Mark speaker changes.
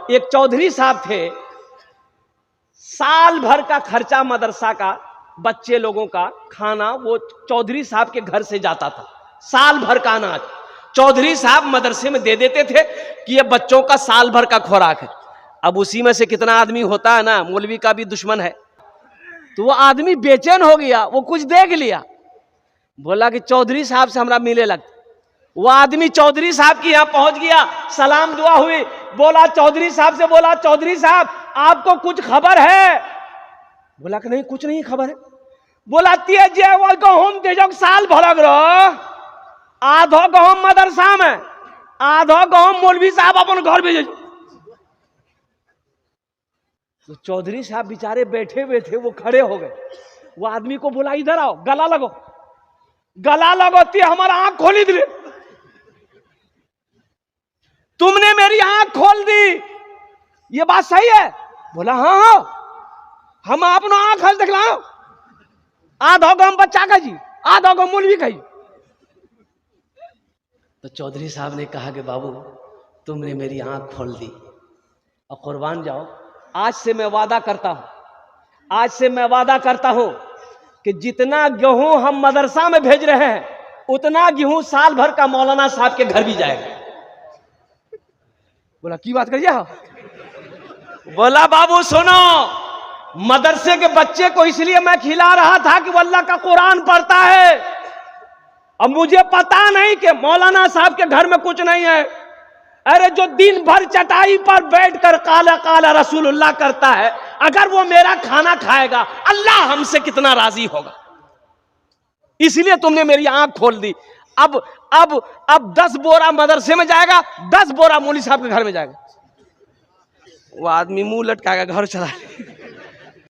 Speaker 1: एक चौधरी साहब थे, साल भर का खर्चा मदरसा का, बच्चे लोगों का खाना वो चौधरी साहब के घर से जाता था। साल भर का अनाज चौधरी साहब मदरसे में दे देते थे कि ये बच्चों का साल भर का खुराक है। अब उसी में से कितना आदमी होता है ना, मौलवी का भी दुश्मन है, तो वो आदमी बेचैन हो गया, वो कुछ देख लिया, बोला कि चौधरी साहब से हमरा मिले लगता। वो आदमी चौधरी साहब की यहाँ पहुंच गया, सलाम दुआ हुई, बोला चौधरी साहब से, बोला चौधरी साहब आपको कुछ खबर है? बोला कि नहीं कुछ नहीं खबर है। बोला तेजे वो गहूम तेजो साल भरक रहो, आधो गहूम मदरसा में, आधो गहूम मौलवी साहब अपन घर भेजे। तो चौधरी साहब बेचारे बैठे हुए थे, वो खड़े हो गए। वो आदमी को बोला इधर आओ, गला लगो, गला लगो, ते हमारा आंख खोली दिले, तुमने मेरी आंख खोल दी, ये बात सही है? बोला हाँ हाँ, हम अपना आंख हल दिखलाओ, आधो गम बच्चा का जी, आधो गम मौलवी का जी। तो चौधरी साहब ने कहा कि बाबू तुमने मेरी आंख खोल दी, और कुर्बान जाओ, आज से मैं वादा करता हूं, आज से मैं वादा करता हूं कि जितना गेहूं हम मदरसा में भेज रहे हैं, उतना गेहूं साल भर का मौलाना साहब के घर भी जाएगा। बोला की बात करिए? बोला बाबू सुनो, मदरसे के बच्चे को इसलिए मैं खिला रहा था कि वो अल्लाह का कुरान पढ़ता है। अब मुझे पता नहीं कि मौलाना साहब के घर में कुछ नहीं है। अरे जो दिन भर चटाई पर बैठकर काला काला रसूलुल्लाह करता है, अगर वो मेरा खाना खाएगा, अल्लाह हमसे कितना राजी होगा। इसलिए तुमने मेरी आंख खोल दी। अब 10 बोरा मदरसे में जाएगा, 10 बोरा मौलवी साहब के घर में जाएगा। वो आदमी मुंह लटकाएगा, घर चला